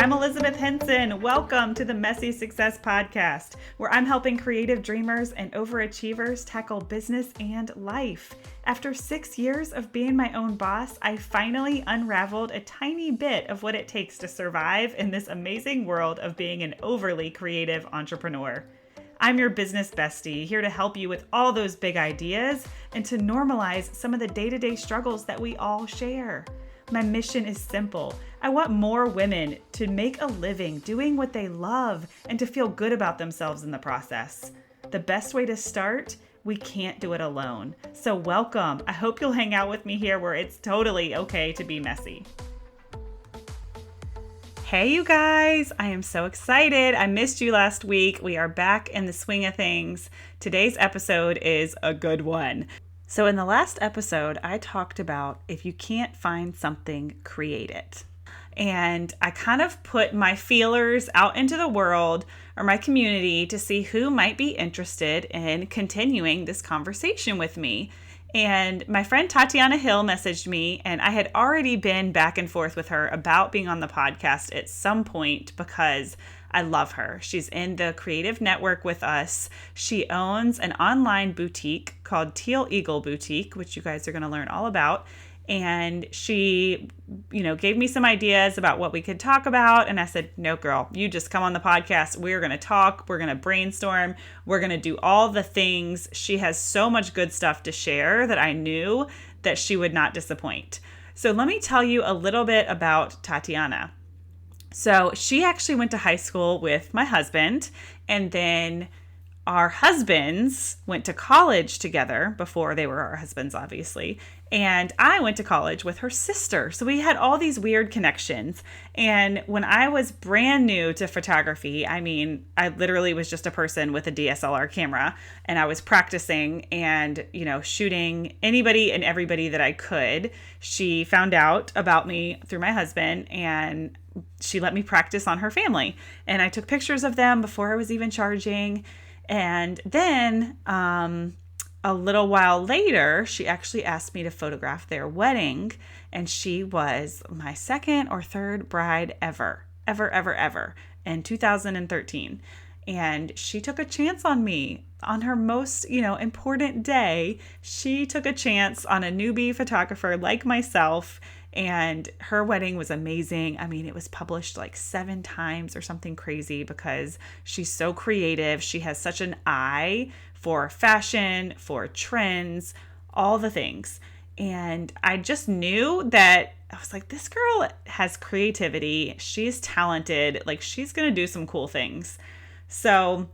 I'm Elizabeth Henson. Welcome to the Messy Success Podcast, where I'm helping creative dreamers and overachievers tackle business and life. After 6 years of being my own boss, I finally unraveled a tiny bit of what it takes to survive in this amazing world of being an overly creative entrepreneur. I'm your business bestie, here to help you with all those big ideas and to normalize some of the day-to-day struggles that we all share. My mission is simple. I want more women to make a living doing what they love and to feel good about themselves in the process. The best way to start? We can't do it alone. So welcome. I hope you'll hang out with me here where it's totally okay to be messy. Hey, you guys, I am so excited. I missed you last week. We are back in the swing of things. Today's episode is a good one. So in the last episode, I talked about if you can't find something, create it. And I kind of put my feelers out into the world or my community to see who might be interested in continuing this conversation with me. And my friend Tatiana Hill messaged me, and I had already been back and forth with her about being on the podcast at some point because I love her. She's in the creative network with us. She owns an online boutique called Teal Eagle Boutique, which you guys are going to learn all about. And she, gave me some ideas about what we could talk about. And I said, no, girl, you just come on the podcast. We're going to talk. We're going to brainstorm. We're going to do all the things. She has so much good stuff to share that I knew that she would not disappoint. So let me tell you a little bit about Tatiana. So she actually went to high school with my husband, and then our husbands went to college together before they were our husbands, obviously. And I went to college with her sister. So we had all these weird connections. And when I was brand new to photography, I literally was just a person with a DSLR camera, and I was practicing and, shooting anybody and everybody that I could. She found out about me through my husband, and she let me practice on her family. And I took pictures of them before I was even charging. And then a little while later, she actually asked me to photograph their wedding. And she was my second or third bride ever in 2013. And she took a chance on me on her most, important day. She took a chance on a newbie photographer like myself. And her wedding was amazing. It was published like 7 times or something crazy because she's so creative. She has such an eye for fashion, for trends, all the things. And I just knew that I was like, this girl has creativity. She's talented. Like, she's going to do some cool things. So,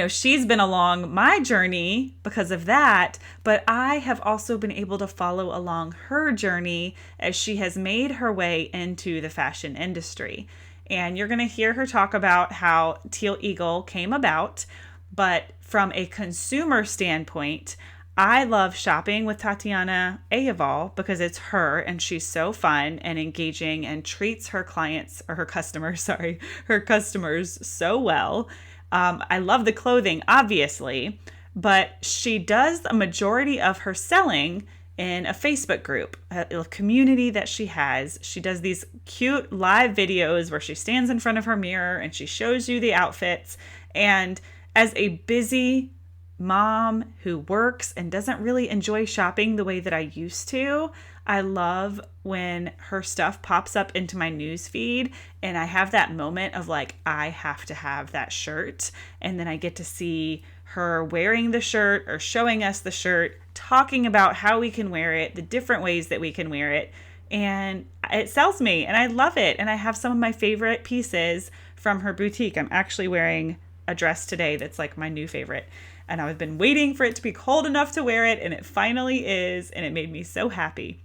she's been along my journey because of that, but I have also been able to follow along her journey as she has made her way into the fashion industry. And you're going to hear her talk about how Teal Eagle came about, but from a consumer standpoint, I love shopping with Tatiana Hill because it's her and she's so fun and engaging and treats her customers so well. I love the clothing, obviously, but she does a majority of her selling in a Facebook group, a community that she has. She does these cute live videos where she stands in front of her mirror and she shows you the outfits. And as a busy mom who works and doesn't really enjoy shopping the way that I used to, I love when her stuff pops up into my news feed and I have that moment of like, I have to have that shirt. And then I get to see her wearing the shirt or showing us the shirt, talking about how we can wear it, the different ways that we can wear it. And it sells me and I love it. And I have some of my favorite pieces from her boutique. I'm actually wearing a dress today that's like my new favorite. And I've been waiting for it to be cold enough to wear it, and it finally is, and it made me so happy.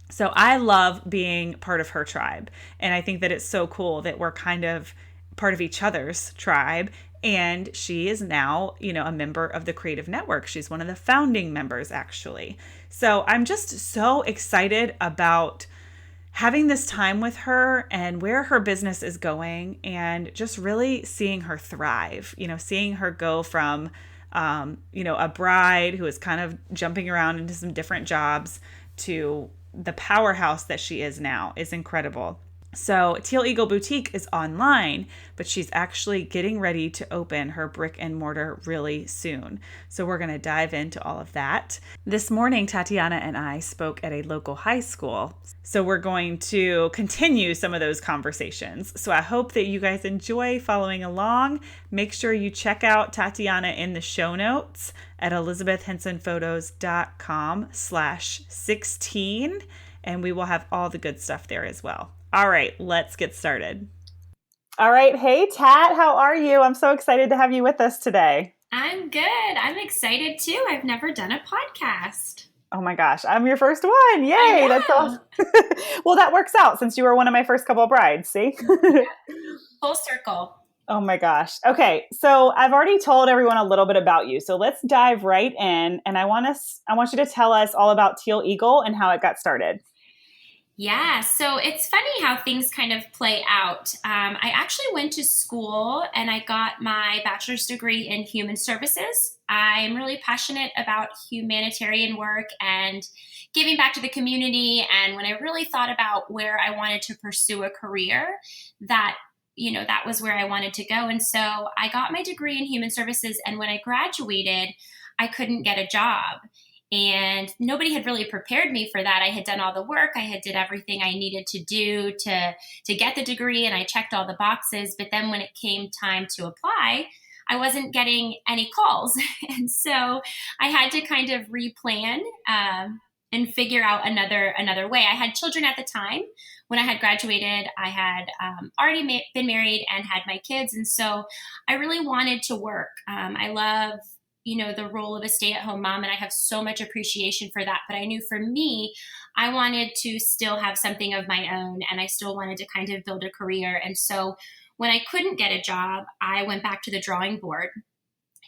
So I love being part of her tribe, and I think that it's so cool that we're kind of part of each other's tribe, and she is now, a member of the Creative Network. She's one of the founding members, actually. So I'm just so excited about having this time with her and where her business is going and just really seeing her thrive, seeing her go from a bride who is kind of jumping around into some different jobs to the powerhouse that she is now is incredible. So Teal Eagle Boutique is online, but she's actually getting ready to open her brick and mortar really soon. So we're going to dive into all of that. This morning, Tatiana and I spoke at a local high school. So we're going to continue some of those conversations. So I hope that you guys enjoy following along. Make sure you check out Tatiana in the show notes at elizabethhensonphotos.com/16, and we will have all the good stuff there as well. All right, let's get started. All right. Hey, Tat, how are you? I'm so excited to have you with us today. I'm good. I'm excited too. I've never done a podcast. Oh my gosh, I'm your first one. Yay. That's awesome. Well, that works out since you were one of my first couple of brides. See? Full circle. Oh my gosh. Okay. So I've already told everyone a little bit about you. So let's dive right in. And I want you to tell us all about Teal Eagle and how it got started. Yeah, so it's funny how things kind of play out. I actually went to school and I got my bachelor's degree in human services. I'm really passionate about humanitarian work and giving back to the community. And when I really thought about where I wanted to pursue a career, that was where I wanted to go. And so I got my degree in human services. And when I graduated, I couldn't get a job. And nobody had really prepared me for that. I had done all the work. I had did everything I needed to do to get the degree, and I checked all the boxes. But then when it came time to apply, I wasn't getting any calls. And so I had to kind of replan and figure out another way. I had children at the time. When I had graduated, I had already been married and had my kids. And so I really wanted to work. I love the role of a stay-at-home mom, and I have so much appreciation for that. But I knew for me, I wanted to still have something of my own, and I still wanted to kind of build a career. And so when I couldn't get a job, I went back to the drawing board,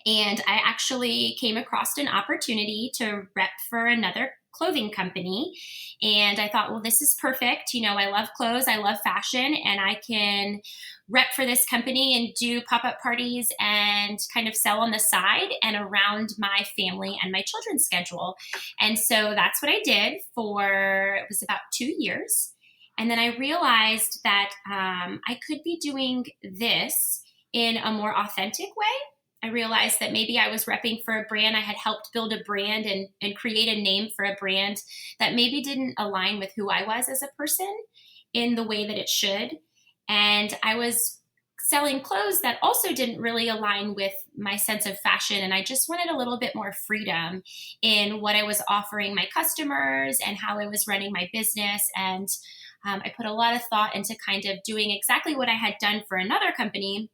and I actually came across an opportunity to rep for another clothing company. And I thought, well, this is perfect. I love clothes, I love fashion, and I can rep for this company and do pop-up parties and kind of sell on the side and around my family and my children's schedule. And so that's what I did it was about 2 years. And then I realized that I could be doing this in a more authentic way. I realized that maybe I was repping for a brand. I had helped build a brand and create a name for a brand that maybe didn't align with who I was as a person in the way that it should. And I was selling clothes that also didn't really align with my sense of fashion. And I just wanted a little bit more freedom in what I was offering my customers and how I was running my business. And I put a lot of thought into kind of doing exactly what I had done for another company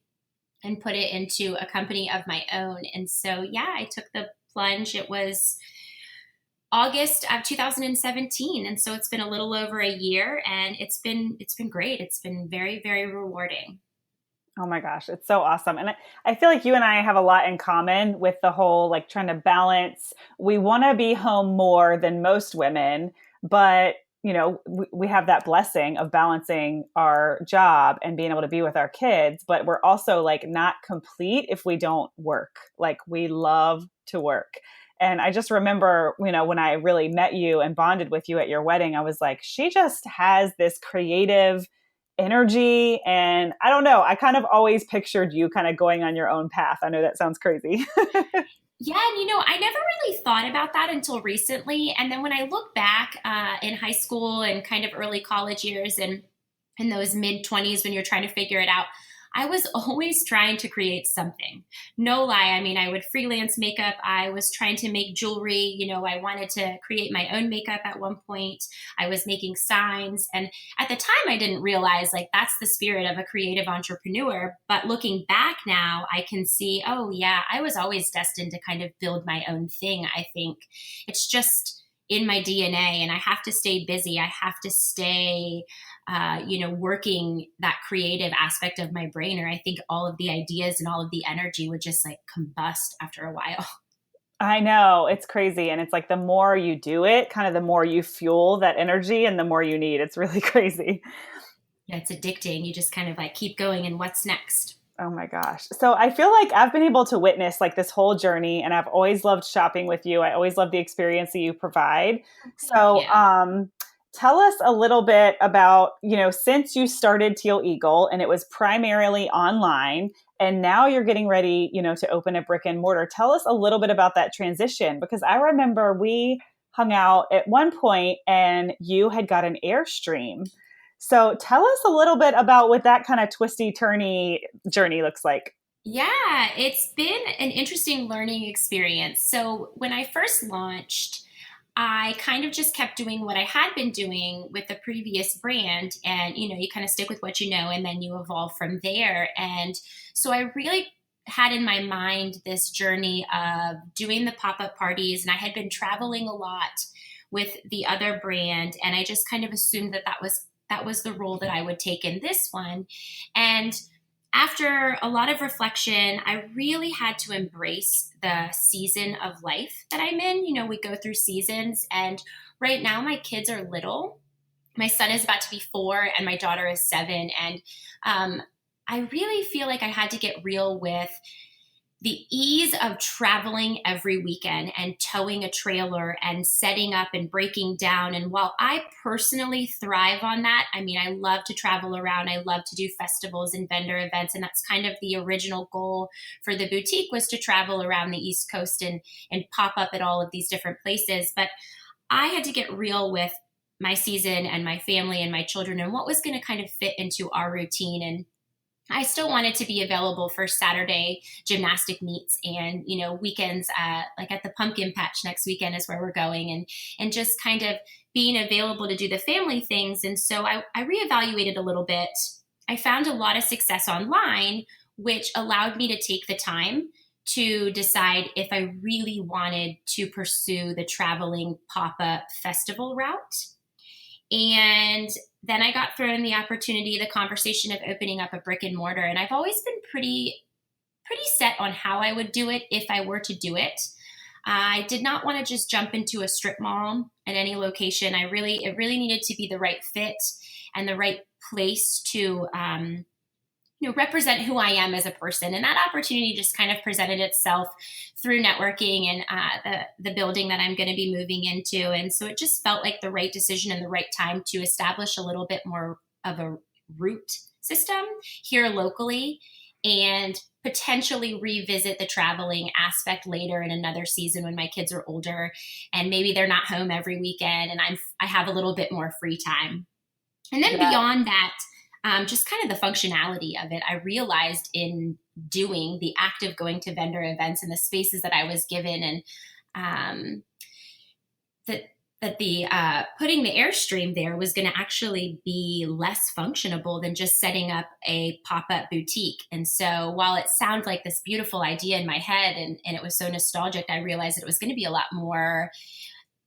and put it into a company of my own. And so, yeah, I took the plunge. It was August of 2017. And so it's been a little over a year, and it's been great. It's been very, very rewarding. Oh my gosh, it's so awesome. And I feel like you and I have a lot in common with the whole like trying to balance. We want to be home more than most women, but we have that blessing of balancing our job and being able to be with our kids, but we're also like not complete if we don't work. Like we love to work. And I just remember, when I really met you and bonded with you at your wedding, I was like, she just has this creative energy. And I don't know, I kind of always pictured you kind of going on your own path. I know that sounds crazy. Yeah, and I never really thought about that until recently. And then when I look back in high school and kind of early college years and in those mid-20s when you're trying to figure it out, I was always trying to create something. No lie. I mean, I would freelance makeup. I was trying to make jewelry. I wanted to create my own makeup at one point. I was making signs. And at the time, I didn't realize like that's the spirit of a creative entrepreneur. But looking back now, I can see, oh, yeah, I was always destined to kind of build my own thing. I think it's just in my DNA, and I have to stay busy. I have to stay working that creative aspect of my brain, or I think all of the ideas and all of the energy would just like combust after a while. I know, it's crazy. And it's like the more you do it, kind of the more you fuel that energy and the more you need. It's really crazy. Yeah, it's addicting. You just kind of like keep going, and what's next? Oh my gosh. So I feel like I've been able to witness like this whole journey, and I've always loved shopping with you. I always love the experience that you provide. So, Yeah. tell us a little bit about, since you started Teal Eagle and it was primarily online, and now you're getting ready, to open a brick and mortar. Tell us a little bit about that transition, because I remember we hung out at one point and you had got an Airstream. So tell us a little bit about what that kind of twisty turny journey looks like. Yeah, it's been an interesting learning experience. So, when I first launched, I kind of just kept doing what I had been doing with the previous brand. And, you kind of stick with what you know and then you evolve from there. And so I really had in my mind this journey of doing the pop up parties. And I had been traveling a lot with the other brand. And I just kind of assumed that was the role that I would take in this one. And after a lot of reflection, I really had to embrace the season of life that I'm in. We go through seasons, and right now my kids are little. My son is about to be 4, and my daughter is 7. And I really feel like I had to get real with the ease of traveling every weekend and towing a trailer and setting up and breaking down. And while I personally thrive on that, I mean, I love to travel around. I love to do festivals and vendor events. And that's kind of the original goal for the boutique, was to travel around the East Coast and pop up at all of these different places. But I had to get real with my season and my family and my children and what was going to kind of fit into our routine. And I still wanted to be available for Saturday gymnastic meets and, weekends, like at the pumpkin patch next weekend is where we're going, and just kind of being available to do the family things. And so I reevaluated a little bit. I found a lot of success online, which allowed me to take the time to decide if I really wanted to pursue the traveling pop-up festival route. And then I got thrown the opportunity, the conversation of opening up a brick and mortar. And I've always been pretty set on how I would do it if I were to do it. I did not want to just jump into a strip mall at any location. It really needed to be the right fit and the right place to represent who I am as a person. And that opportunity just kind of presented itself through networking and the building that I'm going to be moving into. And so it just felt like the right decision and the right time to establish a little bit more of a route system here locally, and potentially revisit the traveling aspect later in another season when my kids are older and maybe they're not home every weekend and I have a little bit more free time. And then Yeah. beyond that, just kind of the functionality of it, I realized in doing the act of going to vendor events and the spaces that I was given, and that the putting the Airstream there was going to actually be less functionable than just setting up a pop-up boutique. And so while it sounded like this beautiful idea in my head and it was so nostalgic, I realized that it was going to be a lot more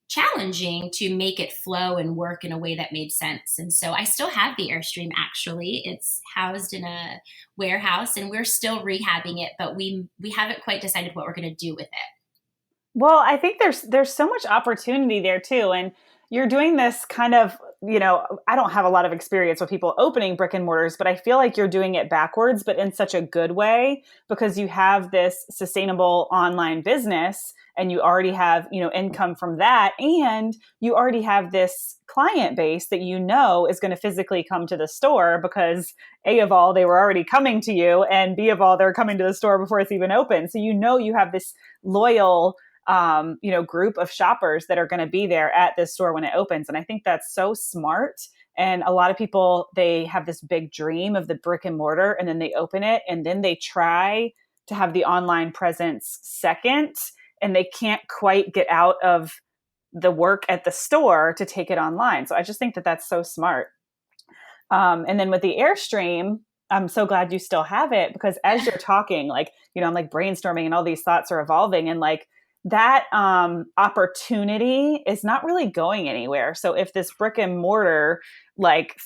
challenging to make it flow and work in a way that made sense. And so I still have the Airstream. Actually, it's housed in a warehouse and we're still rehabbing it, but we haven't quite decided what we're going to do with it. Well, I think there's so much opportunity there too. And you're doing this kind of, I don't have a lot of experience with people opening brick and mortars, but I feel like you're doing it backwards, but in such a good way, because you have this sustainable online business and you already have, income from that. And you already have this client base that is going to physically come to the store, because A of all, they were already coming to you, and B of all, they're coming to the store before it's even open. So, you have this loyal group of shoppers that are going to be there at this store when it opens. And I think that's so smart. And a lot of people, they have this big dream of the brick and mortar, and then they open it and then they try to have the online presence second, and they can't quite get out of the work at the store to take it online. So I just think that that's so smart. And then with the Airstream, I'm so glad you still have it, because as you're talking, I'm like brainstorming and all these thoughts are evolving, and that opportunity is not really going anywhere. So if this brick and mortar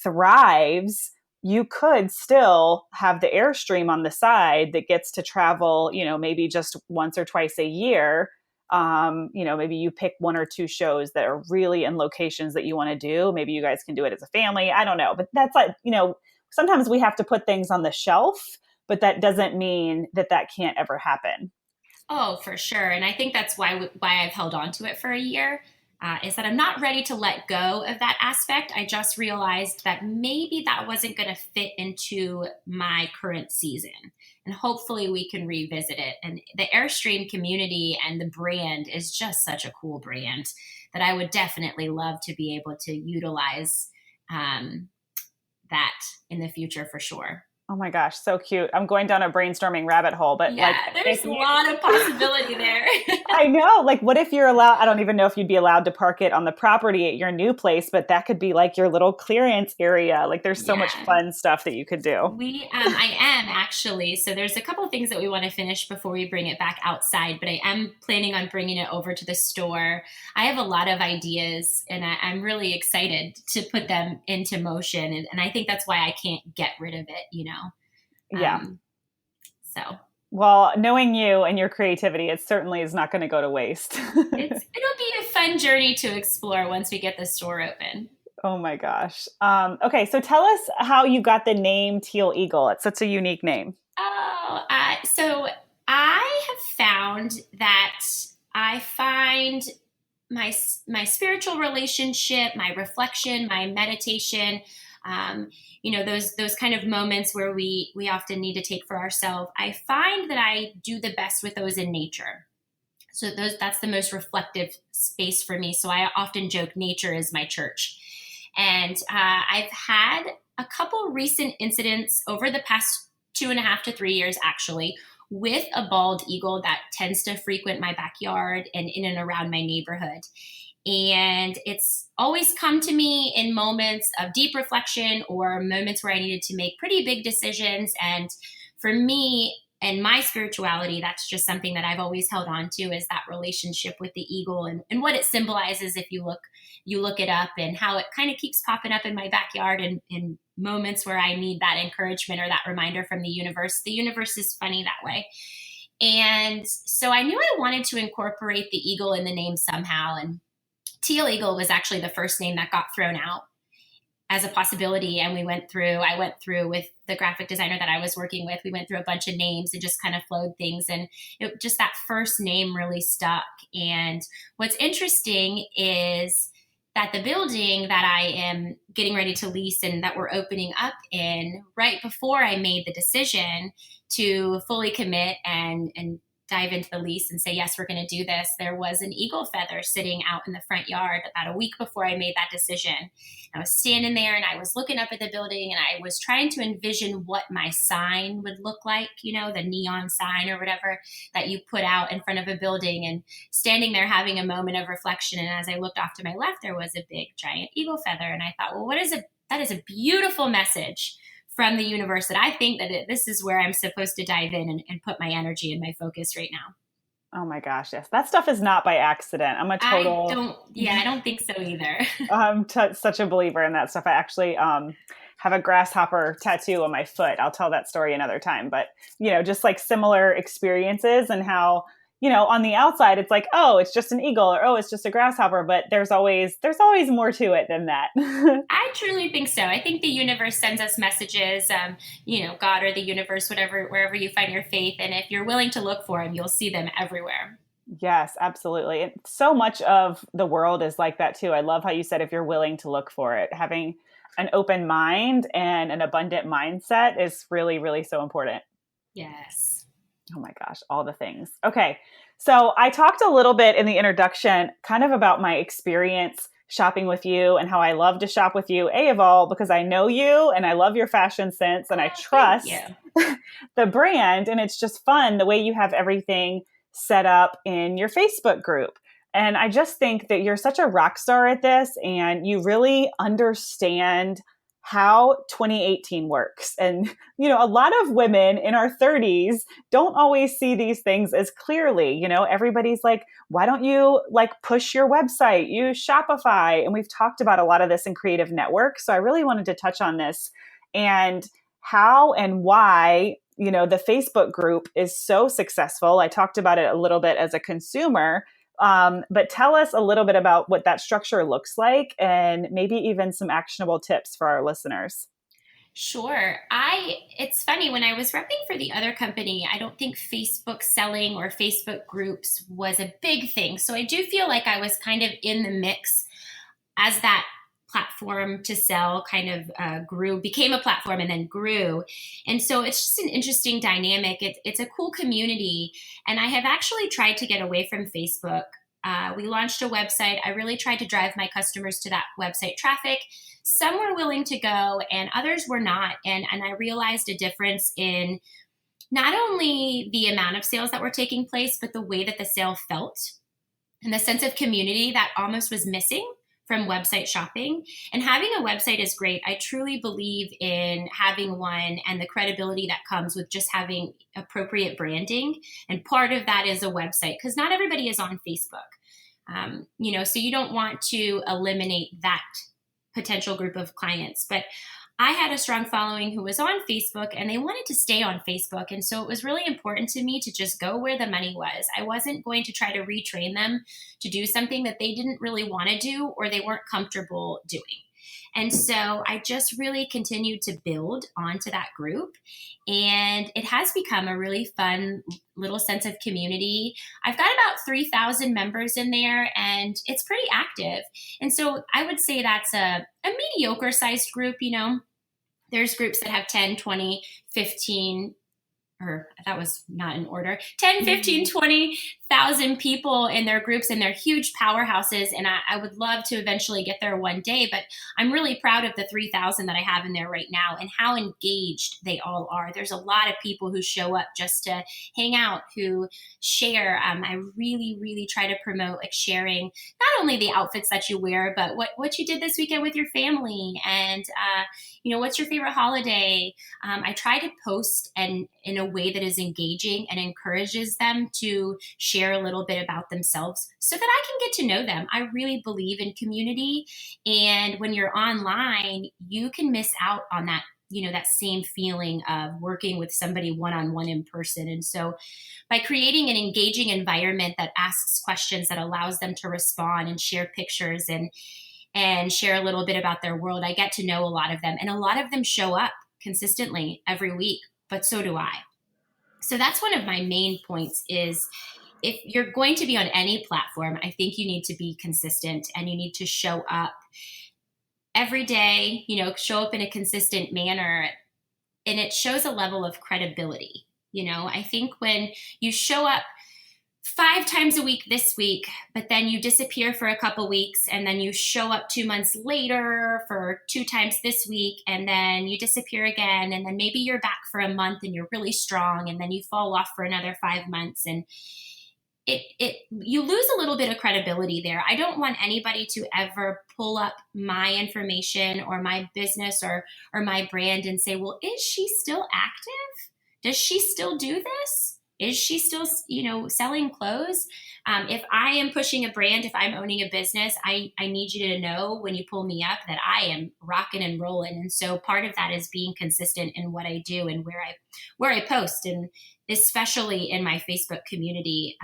thrives, you could still have the Airstream on the side that gets to travel, maybe just once or twice a year. Maybe you pick one or two shows that are really in locations that you want to do. Maybe you guys can do it as a family. I don't know. But that's sometimes we have to put things on the shelf, but that doesn't mean that can't ever happen. Oh, for sure. And I think that's why I've held on to it for a year. is that I'm not ready to let go of that aspect. I just realized that maybe that wasn't going to fit into my current season. And hopefully we can revisit it. And the Airstream community and the brand is just such a cool brand that I would definitely love to be able to utilize that in the future for sure. Oh my gosh, so cute. I'm going down a brainstorming rabbit hole, but Yeah, like, there's a lot of possibility there. I know, like, what if you're allowed, I don't even know if you'd be allowed to park it on the property at your new place, but that could be like your little clearance area. Like, there's so much Yeah. fun stuff that you could do. I am actually. So there's a couple of things that we want to finish before we bring it back outside, but I am planning on bringing it over to the store. I have a lot of ideas and I'm really excited to put them into motion. And I think that's why I can't get rid of it, you know? Yeah. So Well, knowing you and your creativity, it certainly is not going to go to waste. it'll be a fun journey to explore once we get the store open. Oh my gosh. Okay, so tell us how you got the name Teal Eagle. It's such a unique name. So I have found that I find my spiritual relationship, my reflection, my meditation, those kind of moments where we often need to take for ourselves. I find that I do the best with those in nature. So that's the most reflective space for me. So I often joke nature is my church. And I've had a couple recent incidents over the past 2.5 to 3 years, actually, with a bald eagle that tends to frequent my backyard and in and around my neighborhood. And it's always come to me in moments of deep reflection or moments where I needed to make pretty big decisions. And for me and my spirituality, that's just something that I've always held on to, is that relationship with the eagle and what it symbolizes if you look it up, and how it kind of keeps popping up in my backyard and in moments where I need that encouragement or that reminder from the universe. The universe is funny that way. And so I knew I wanted to incorporate the eagle in the name somehow. And Teal Eagle was actually the first name that got thrown out as a possibility. And I went through with the graphic designer that I was working with, we went through a bunch of names and just kind of flowed things. And just that first name really stuck. And what's interesting is that the building that I am getting ready to lease and that we're opening up in, right before I made the decision to fully commit and dive into the lease and say, yes, we're going to do this, there was an eagle feather sitting out in the front yard about a week before I made that decision. I was standing there and I was looking up at the building and I was trying to envision what my sign would look like, the neon sign or whatever that you put out in front of a building, and standing there having a moment of reflection. And as I looked off to my left, there was a big giant eagle feather. And I thought, well, that is a beautiful message from the universe, that I think that this is where I'm supposed to dive in and put my energy and my focus right now. Oh my gosh, yes. That stuff is not by accident. I'm a total... I don't think so either. I'm such a believer in that stuff. I actually have a grasshopper tattoo on my foot. I'll tell that story another time. But, just like similar experiences and how, on the outside, it's like, oh, it's just an eagle, or, oh, it's just a grasshopper. But there's always more to it than that. I truly think so. I think the universe sends us messages, God or the universe, wherever you find your faith. And if you're willing to look for them, you'll see them everywhere. Yes, absolutely. And so much of the world is like that too. I love how you said, if you're willing to look for it, having an open mind and an abundant mindset is really, really so important. Yes. Oh my gosh, all the things. Okay. So I talked a little bit in the introduction kind of about my experience shopping with you and how I love to shop with you, of all, because I know you and I love your fashion sense and I trust the brand. And it's just fun the way you have everything set up in your Facebook group. And I just think that you're such a rock star at this, and you really understand how 2018 works. And, a lot of women in our 30s don't always see these things as clearly. Everybody's like, why don't you push your website, use Shopify? And we've talked about a lot of this in Creative Network. So I really wanted to touch on this and how and why, the Facebook group is so successful. I talked about it a little bit as a consumer. But tell us a little bit about what that structure looks like and maybe even some actionable tips for our listeners. Sure. It's funny, when I was repping for the other company, I don't think Facebook selling or Facebook groups was a big thing. So I do feel like I was kind of in the mix as that platform to sell kind of became a platform and then grew. And so it's just an interesting dynamic. It's a cool community. And I have actually tried to get away from Facebook. We launched a website. I really tried to drive my customers to that website traffic. Some were willing to go and others were not. And I realized a difference in not only the amount of sales that were taking place, but the way that the sale felt and the sense of community that almost was missing from website shopping. And having a website is great. I truly believe in having one and the credibility that comes with just having appropriate branding. And part of that is a website, because not everybody is on Facebook. So you don't want to eliminate that potential group of clients. But I had a strong following who was on Facebook and they wanted to stay on Facebook. And so it was really important to me to just go where the money was. I wasn't going to try to retrain them to do something that they didn't really want to do or they weren't comfortable doing. And so I just really continued to build onto that group. And it has become a really fun little sense of community. I've got about 3,000 members in there and it's pretty active. And so I would say that's a mediocre sized group. There's groups that have 10, 20, 15, or that was not in order, 10, 15, 20,000 people in their groups, and they're huge powerhouses. And I would love to eventually get there one day, but I'm really proud of the 3,000 that I have in there right now and how engaged they all are. There's a lot of people who show up just to hang out, who share. I really, really try to promote like sharing not only the outfits that you wear, but what you did this weekend with your family and, what's your favorite holiday? I try to post and in a way that is engaging and encourages them to share a little bit about themselves so that I can get to know them. I really believe in community. And when you're online, you can miss out on that, that same feeling of working with somebody one-on-one in person. And so by creating an engaging environment that asks questions, that allows them to respond and share pictures and share a little bit about their world, I get to know a lot of them. And a lot of them show up consistently every week, but so do I. So that's one of my main points is if you're going to be on any platform, I think you need to be consistent and you need to show up every day, show up in a consistent manner. And it shows a level of credibility. I think when you show up 5 times a week this week, but then you disappear for a couple weeks and then you show up 2 months later for 2 times this week and then you disappear again and then maybe you're back for a month and you're really strong and then you fall off for another 5 months and you lose a little bit of credibility there. I don't want anybody to ever pull up my information or my business or my brand and say, well, is she still active? Does she still do this? Is she still, selling clothes? If I am pushing a brand, if I'm owning a business, I need you to know when you pull me up that I am rocking and rolling. And so part of that is being consistent in what I do and where I post, and especially in my Facebook community.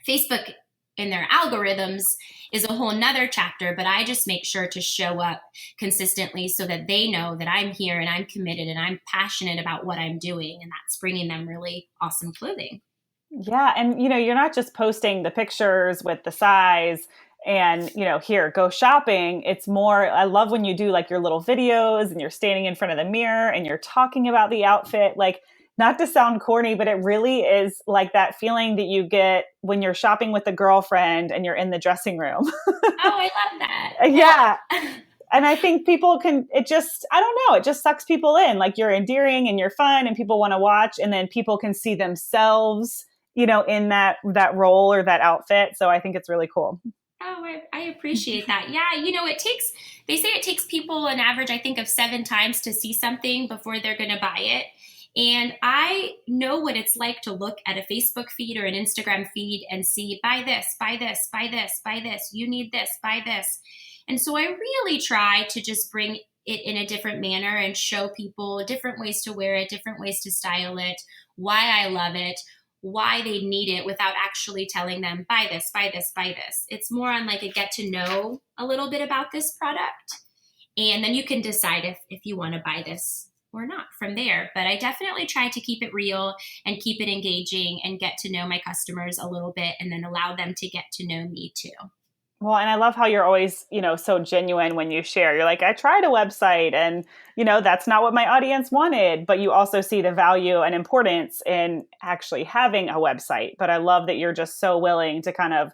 Facebook in their algorithms is a whole nother chapter, but I just make sure to show up consistently so that they know that I'm here and I'm committed and I'm passionate about what I'm doing. And that's bringing them really awesome clothing. Yeah. And, you're not just posting the pictures with the size and, here, go shopping. It's more, I love when you do like your little videos and you're standing in front of the mirror and you're talking about the outfit. Like, not to sound corny, but it really is like that feeling that you get when you're shopping with a girlfriend and you're in the dressing room. Oh, I love that. Yeah. And I think people I don't know, it just sucks people in. Like, you're endearing and you're fun and people want to watch, and then people can see themselves, in that role or that outfit. So I think it's really cool. Oh, I appreciate that. Yeah. They say it takes people an average, I think, of 7 times to see something before they're going to buy it. And I know what it's like to look at a Facebook feed or an Instagram feed and see, buy this, buy this, buy this, buy this, you need this, buy this. And so I really try to just bring it in a different manner and show people different ways to wear it, different ways to style it, why I love it, why they need it without actually telling them, buy this, buy this, buy this. It's more on like a get to know a little bit about this product. And then you can decide if you want to buy this or not from there. But I definitely try to keep it real and keep it engaging and get to know my customers a little bit and then allow them to get to know me too. Well, and I love how you're always, so genuine when you share. You're like, I tried a website and, that's not what my audience wanted. But you also see the value and importance in actually having a website. But I love that you're just so willing to kind of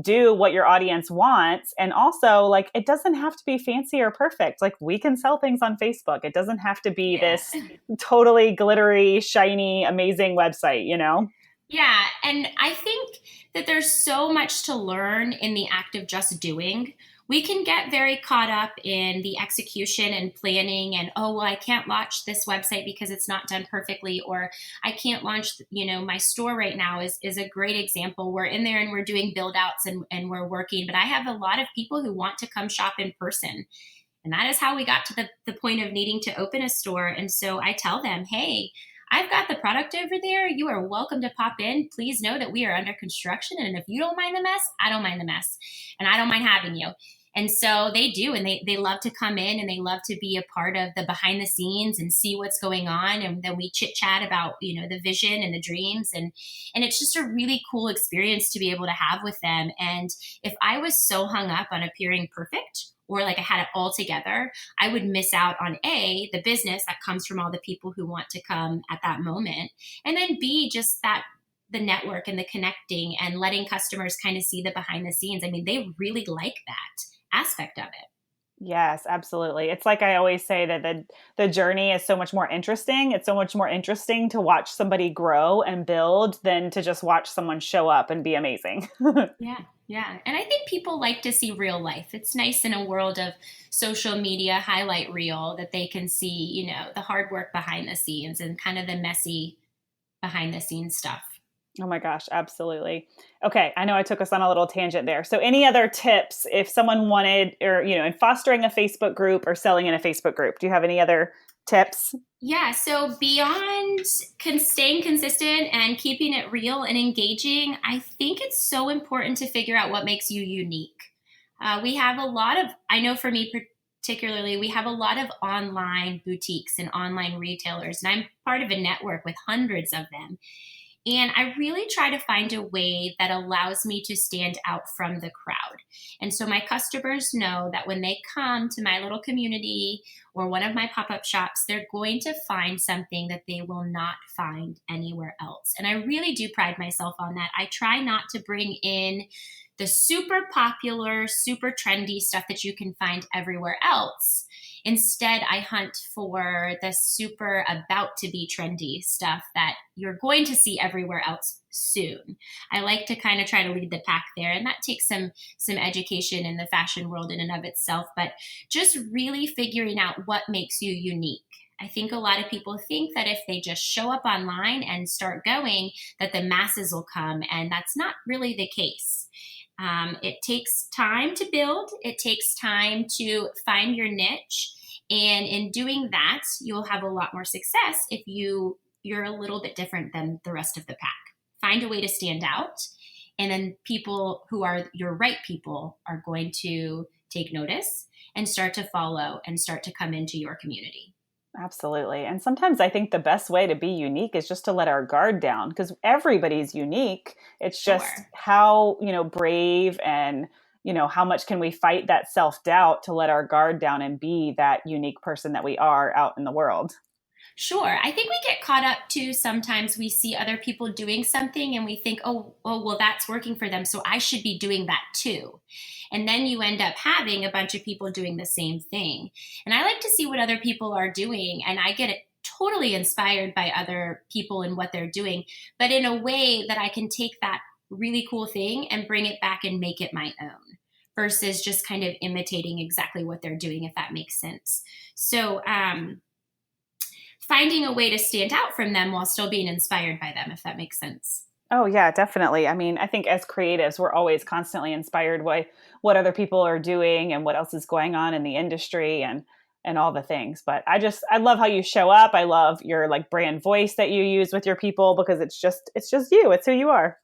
do what your audience wants. And also, like, it doesn't have to be fancy or perfect. Like, we can sell things on Facebook. It doesn't have to be Yeah. this totally glittery, shiny, amazing website. Yeah, and I think that there's so much to learn in the act of just doing. We can get very caught up in the execution and planning and, oh, well, I can't launch this website because it's not done perfectly, or I can't launch, my store right now is a great example. We're in there and we're doing build outs and we're working, but I have a lot of people who want to come shop in person. And that is how we got to the point of needing to open a store. And so I tell them, hey, I've got the product over there. You are welcome to pop in. Please know that we are under construction. And if you don't mind the mess, I don't mind the mess. And I don't mind having you. And so they do. And they love to come in and they love to be a part of the behind the scenes and see what's going on. And then we chit chat about, the vision and the dreams. And it's just a really cool experience to be able to have with them. And if I was so hung up on appearing perfect, or like I had it all together, I would miss out on the business that comes from all the people who want to come at that moment. And then B, just the network and the connecting and letting customers kind of see the behind the scenes. I mean, they really like that aspect of it. Yes, absolutely. It's like I always say that the journey is so much more interesting. It's so much more interesting to watch somebody grow and build than to just watch someone show up and be amazing. Yeah. Yeah. And I think people like to see real life. It's nice in a world of social media highlight reel that they can see, the hard work behind the scenes and kind of the messy behind the scenes stuff. Oh my gosh, absolutely. Okay, I know I took us on a little tangent there. So any other tips if someone wanted or, in fostering a Facebook group or selling in a Facebook group? Do you have any other tips? Yeah, so beyond staying consistent and keeping it real and engaging, I think it's so important to figure out what makes you unique. We have a lot of, I know for me particularly, we have a lot of online boutiques and online retailers, and I'm part of a network with hundreds of them. And I really try to find a way that allows me to stand out from the crowd. And so my customers know that when they come to my little community or one of my pop-up shops, they're going to find something that they will not find anywhere else. And I really do pride myself on that. I try not to bring in the super popular, super trendy stuff that you can find everywhere else. Instead, I hunt for the super about to be trendy stuff that you're going to see everywhere else soon. I like to kind of try to lead the pack there, and that takes some education in the fashion world in and of itself, but just really figuring out what makes you unique. I think a lot of people think that if they just show up online and start going, that the masses will come, and that's not really the case. It takes time to build. It takes time to find your niche. And in doing that, you'll have a lot more success if you're a little bit different than the rest of the pack. Find a way to stand out. And then people who are your right people are going to take notice and start to follow and start to come into your community. Absolutely. And sometimes I think the best way to be unique is just to let our guard down because everybody's unique. It's just Sure. how, brave and, how much can we fight that self-doubt to let our guard down and be that unique person that we are out in the world. Sure. I think we get caught up too. Sometimes we see other people doing something and we think, oh, well, that's working for them. So I should be doing that too. And then you end up having a bunch of people doing the same thing. And I like to see what other people are doing. And I get totally inspired by other people and what they're doing, but in a way that I can take that really cool thing and bring it back and make it my own versus just kind of imitating exactly what they're doing, if that makes sense. So, finding a way to stand out from them while still being inspired by them, if that makes sense. Oh yeah, definitely. I mean, I think as creatives, we're always constantly inspired by what other people are doing and what else is going on in the industry and all the things. But I love how you show up. I love your like brand voice that you use with your people because it's just you. It's who you are.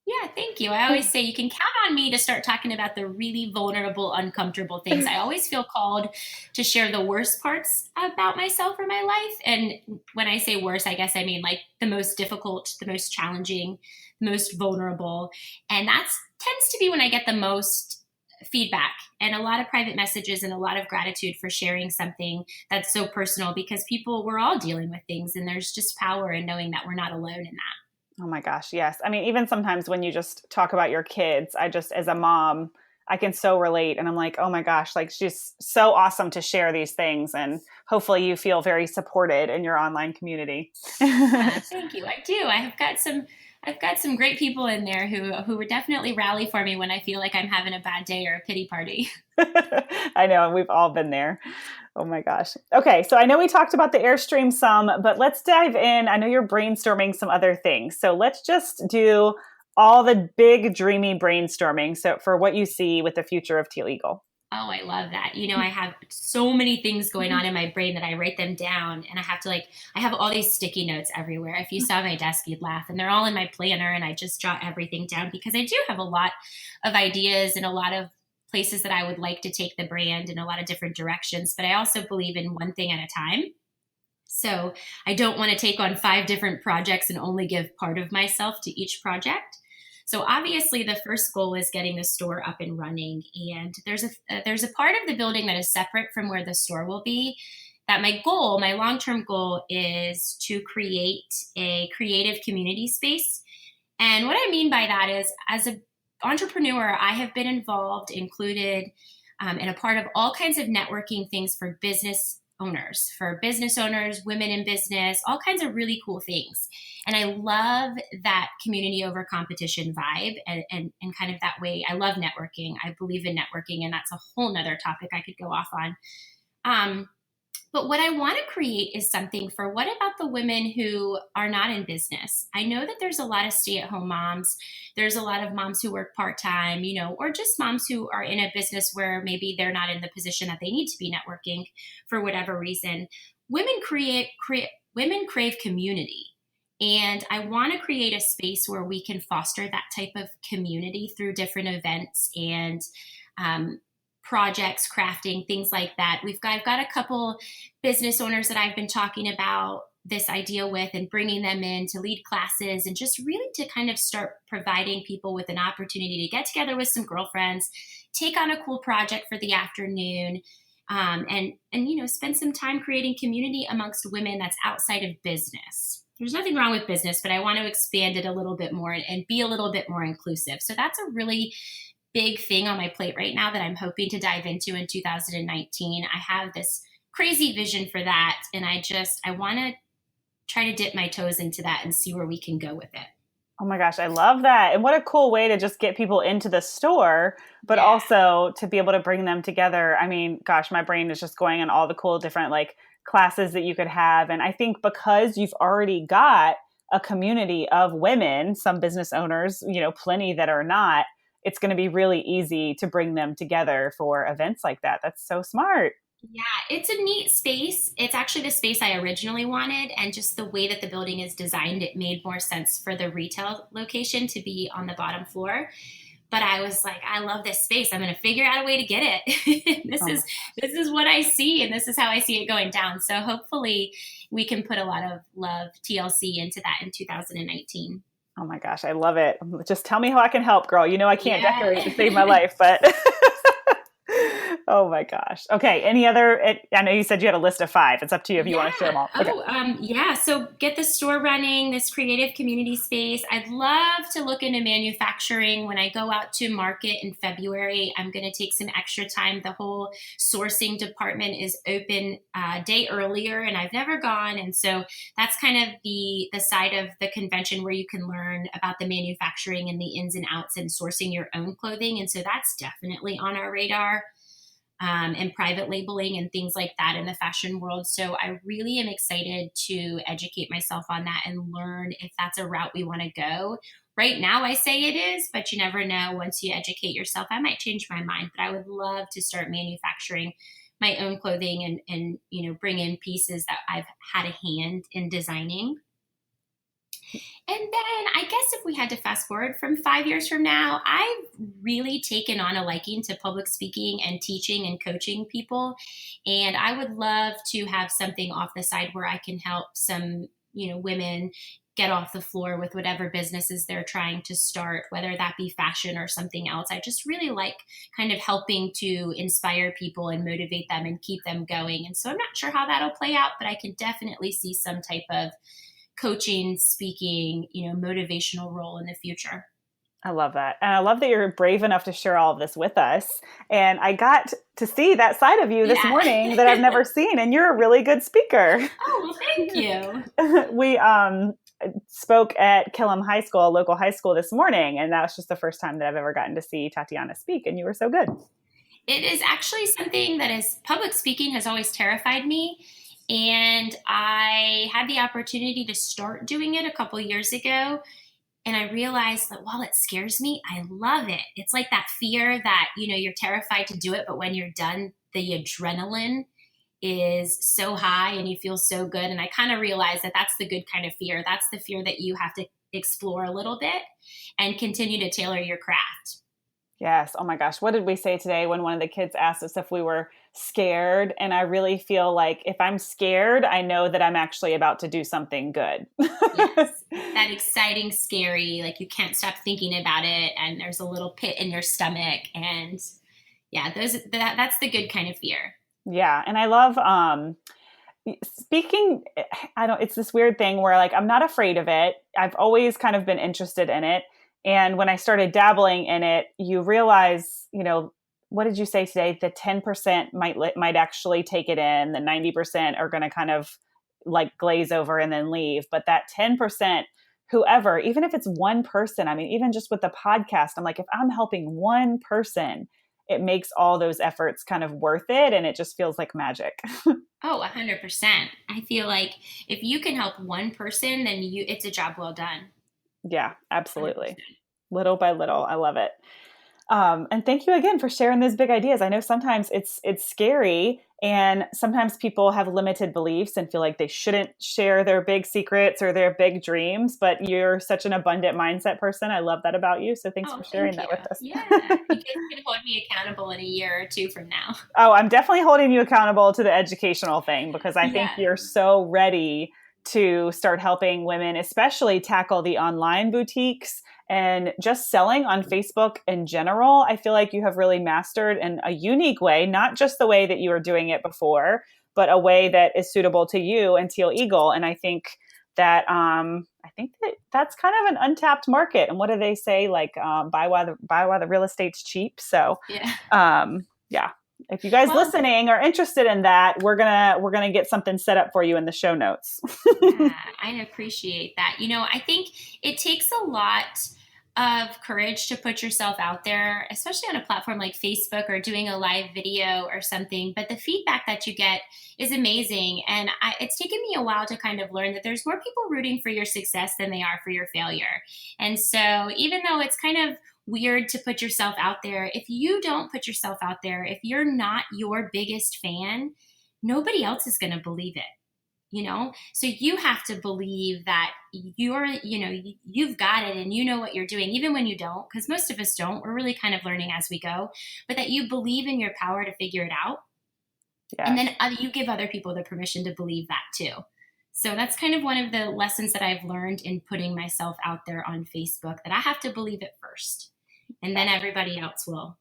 Yeah, thank you. I always say you can count on me to start talking about the really vulnerable, uncomfortable things. I always feel called to share the worst parts about myself or my life. And when I say worse, I guess I mean like the most difficult, the most challenging, the most vulnerable. And that tends to be when I get the most feedback and a lot of private messages and a lot of gratitude for sharing something that's so personal because people, we're all dealing with things and there's just power in knowing that we're not alone in that. Oh my gosh, yes. I mean, even sometimes when you just talk about your kids, I just, as a mom, I can so relate. And I'm like, oh my gosh, like she's so awesome to share these things. And hopefully you feel very supported in your online community. Thank you. I do. I've got some great people in there who would definitely rally for me when I feel like I'm having a bad day or a pity party. I know, and we've all been there. Oh my gosh. Okay, so I know we talked about the Airstream some, but let's dive in. I know you're brainstorming some other things. So let's just do all the big dreamy brainstorming so for what you see with the future of Teal Eagle. Oh, I love that. You know, I have so many things going on in my brain that I write them down and I have to I have all these sticky notes everywhere. If you saw my desk, you'd laugh. And they're all in my planner and I just jot everything down because I do have a lot of ideas and a lot of places that I would like to take the brand in a lot of different directions. But I also believe in one thing at a time. So I don't want to take on 5 different projects and only give part of myself to each project. So obviously, the first goal is getting the store up and running. And there's a part of the building that is separate from where the store will be. That my long term goal, is to create a creative community space. And what I mean by that is, as an entrepreneur, I have been involved, included, and a part of all kinds of networking things for business owners, women in business, all kinds of really cool things. And I love that community over competition vibe and kind of that way. I love networking. I believe in networking, and that's a whole nother topic I could go off on. Um, but what I want to create is something for what about the women who are not in business? I know that there's a lot of stay at home moms. There's a lot of moms who work part time, or just moms who are in a business where maybe they're not in the position that they need to be networking for whatever reason. Women crave community. And I want to create a space where we can foster that type of community through different events and um, projects, crafting, things like that. I've got a couple business owners that I've been talking about this idea with and bringing them in to lead classes and just really to kind of start providing people with an opportunity to get together with some girlfriends, take on a cool project for the afternoon, and spend some time creating community amongst women that's outside of business. There's nothing wrong with business, but I want to expand it a little bit more and be a little bit more inclusive. So that's a really big thing on my plate right now that I'm hoping to dive into in 2019. I have this crazy vision for that, and I want to try to dip my toes into that and see where we can go with it. Oh my gosh, I love that. And what a cool way to just get people into the store, but Yeah. also to be able to bring them together. I mean, gosh, my brain is just going on all the cool different like classes that you could have. And I think because you've already got a community of women, some business owners, plenty that are not, it's going to be really easy to bring them together for events like that. That's so smart. Yeah, it's a neat space. It's actually the space I originally wanted, and just the way that the building is designed, it made more sense for the retail location to be on the bottom floor. But I was like, I love this space. I'm going to figure out a way to get it. Oh, This is what I see, and this is how I see it going down. So hopefully, we can put a lot of love TLC into that in 2019. oh my gosh, I love it. Just tell me how I can help, girl. I can't Yeah. decorate to save my life, but oh my gosh. Okay. Any other? I know you said you had a list of 5. It's up to you if you want to share Yeah. them all. Okay. Yeah. So get the store running, this creative community space. I'd love to look into manufacturing. When I go out to market in February, I'm going to take some extra time. The whole sourcing department is open a day earlier, and I've never gone. And so that's kind of the side of the convention where you can learn about the manufacturing and the ins and outs and sourcing your own clothing. And so that's definitely on our radar, and private labeling and things like that in the fashion world. So I really am excited to educate myself on that and learn if that's a route we want to go. Right now, I say it is, but you never know. Once you educate yourself, I might change my mind. But I would love to start manufacturing my own clothing and bring in pieces that I've had a hand in designing. And then I guess if we had to fast forward from 5 years from now, I've really taken on a liking to public speaking and teaching and coaching people. And I would love to have something off the side where I can help some, women get off the floor with whatever businesses they're trying to start, whether that be fashion or something else. I just really like kind of helping to inspire people and motivate them and keep them going. And so I'm not sure how that'll play out, but I can definitely see some type of coaching, speaking, motivational role in the future. I love that. And I love that you're brave enough to share all of this with us. And I got to see that side of you this Yeah. morning that I've never seen. And you're a really good speaker. Oh, well, thank you. We spoke at Killam High School, a local high school this morning. And that was just the first time that I've ever gotten to see Tatiana speak. And you were so good. It is actually something that is public speaking has always terrified me. And I had the opportunity to start doing it a couple years ago. And I realized that while it scares me, I love it. It's like that fear that, you're terrified to do it, but when you're done, the adrenaline is so high and you feel so good. And I kind of realized that that's the good kind of fear. That's the fear that you have to explore a little bit and continue to tailor your craft. Yes. Oh my gosh. What did we say today when one of the kids asked us if we were scared? And I really feel like if I'm scared, I know that I'm actually about to do something good. Yes. That exciting, scary, like you can't stop thinking about it. And there's a little pit in your stomach. And yeah, that's the good kind of fear. Yeah. And I love, speaking, it's this weird thing where like, I'm not afraid of it. I've always kind of been interested in it. And when I started dabbling in it, you realize, what did you say today? The 10% might actually take it in. The 90% are going to kind of like glaze over and then leave. But that 10%, whoever, even if it's one person, I mean, even just with the podcast, I'm like, if I'm helping one person, it makes all those efforts kind of worth it. And it just feels like magic. Oh, 100%. I feel like if you can help one person, then it's a job well done. Yeah, absolutely. 100%. Little by little. I love it. And thank you again for sharing those big ideas. I know sometimes it's scary and sometimes people have limited beliefs and feel like they shouldn't share their big secrets or their big dreams, but you're such an abundant mindset person. I love that about you. So thanks Oh, for sharing thank that you. with us. Yeah. You guys can hold me accountable in a year or two from now. Oh, I'm definitely holding you accountable to the educational thing because I think Yeah. you're so ready to start helping women, especially tackle the online boutiques and just selling on Facebook in general. I feel like you have really mastered in a unique way, not just the way that you were doing it before, but a way that is suitable to you and Teal Eagle. And I think that that's kind of an untapped market. And what do they say? Like buy while the real estate's cheap. So Yeah. yeah. If you guys Well, listening are interested in that, we're gonna get something set up for you in the show notes. yeah, I appreciate that. I think it takes a lot of courage to put yourself out there, especially on a platform like Facebook or doing a live video or something. But the feedback that you get is amazing. And it's taken me a while to kind of learn that there's more people rooting for your success than they are for your failure. And so even though it's kind of weird to put yourself out there, if you don't put yourself out there, if you're not your biggest fan, nobody else is going to believe it. So you have to believe that you've got it and you know what you're doing, even when you don't, because most of us don't. We're really kind of learning as we go, but that you believe in your power to figure it out. Yes. And then you give other people the permission to believe that too. So that's kind of one of the lessons that I've learned in putting myself out there on Facebook, that I have to believe it first and then everybody else will.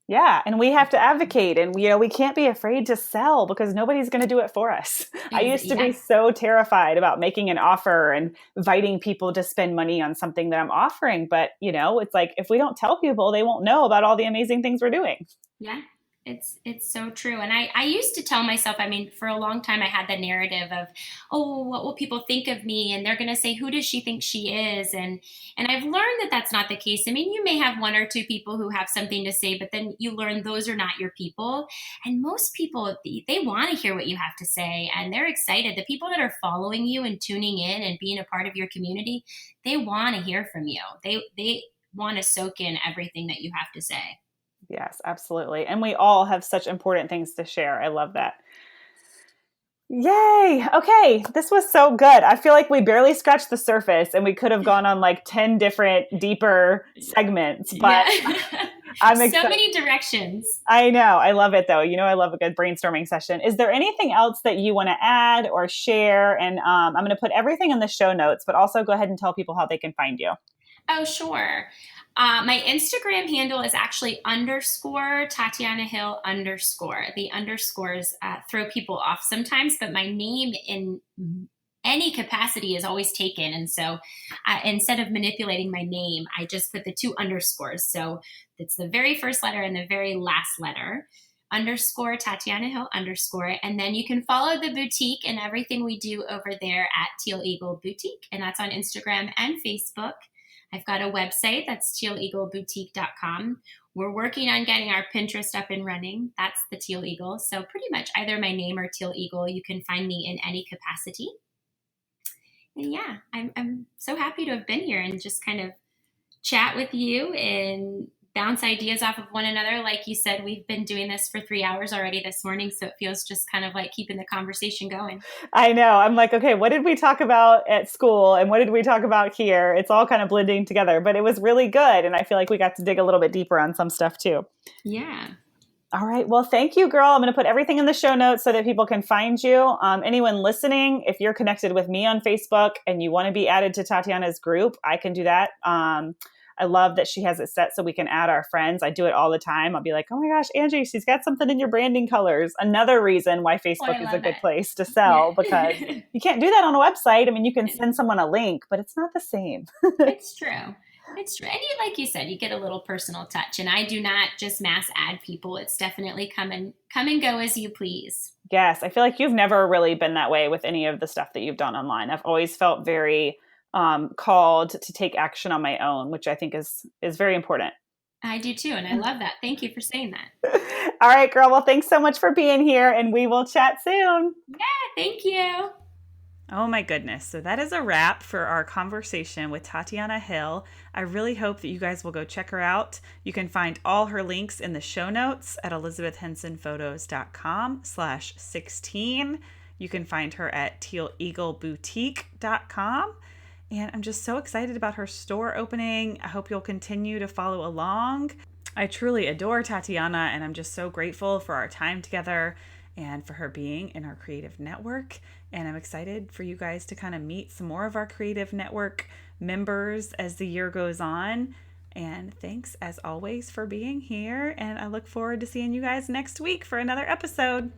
Yeah, and we have to advocate, and we can't be afraid to sell because nobody's going to do it for us. I used to be so terrified about making an offer and inviting people to spend money on something that I'm offering, but it's like if we don't tell people, they won't know about all the amazing things we're doing. Yeah. It's so true. And I used to tell myself, for a long time, I had the narrative of, oh, what will people think of me? And they're going to say, who does she think she is? And I've learned that that's not the case. You may have one or two people who have something to say, but then you learn those are not your people. And most people, they want to hear what you have to say and they're excited. The people that are following you and tuning in and being a part of your community, they want to hear from you. They want to soak in everything that you have to say. Yes, absolutely. And we all have such important things to share. I love that. Yay. Okay. This was so good. I feel like we barely scratched the surface and we could have gone on like 10 different deeper segments, but Yeah. I'm So excited. many directions. I know. I love it though. I love a good brainstorming session. Is there anything else that you want to add or share? And I'm going to put everything in the show notes, but also go ahead and tell people how they can find you. Oh, sure. My Instagram handle is actually underscore Tatiana Hill underscore. The underscores throw people off sometimes, but my name in any capacity is always taken. And so instead of manipulating my name, I just put the two underscores. So it's the very first letter and the very last letter. Underscore Tatiana Hill underscore. And then you can follow the boutique and everything we do over there at Teal Eagle Boutique. And that's on Instagram and Facebook. I've got a website that's tealeagleboutique.com. We're working on getting our Pinterest up and running. That's the Teal Eagle. So pretty much either my name or Teal Eagle, you can find me in any capacity. And yeah, I'm so happy to have been here and just kind of chat with you and bounce ideas off of one another. Like you said, we've been doing this for 3 hours already this morning, so it feels just kind of like keeping the conversation going. I know. I'm like, okay, what did we talk about at school and what did we talk about here? It's all kind of blending together, but it was really good. And I feel like we got to dig a little bit deeper on some stuff too. Yeah. All right. Well, thank you, girl. I'm going to put everything in the show notes so that people can find you. Anyone listening, if you're connected with me on Facebook and you want to be added to Tatiana's group, I can do that. I love that she has it set so we can add our friends. I do it all the time. I'll be like, oh my gosh, Angie, she's got something in your branding colors. Another reason why Facebook is a good place to sell because you can't do that on a website. I mean, you can send someone a link, but it's not the same. It's true. It's true. And like you said, you get a little personal touch. And I do not just mass add people. It's definitely come and go as you please. Yes. I feel like you've never really been that way with any of the stuff that you've done online. I've always felt very called to take action on my own, which I think is very important. I do too. And I love that. Thank you for saying that. All right, girl. Well, thanks so much for being here and we will chat soon. Yeah, thank you. Oh my goodness. So that is a wrap for our conversation with Tatiana Hill. I really hope that you guys will go check her out. You can find all her links in the show notes at elizabethhensonphotos.com/16. You can find her at tealeagleboutique.com. And I'm just so excited about her store opening. I hope you'll continue to follow along. I truly adore Tatiana, and I'm just so grateful for our time together and for her being in our creative network. And I'm excited for you guys to kind of meet some more of our creative network members as the year goes on. And thanks as always for being here. And I look forward to seeing you guys next week for another episode.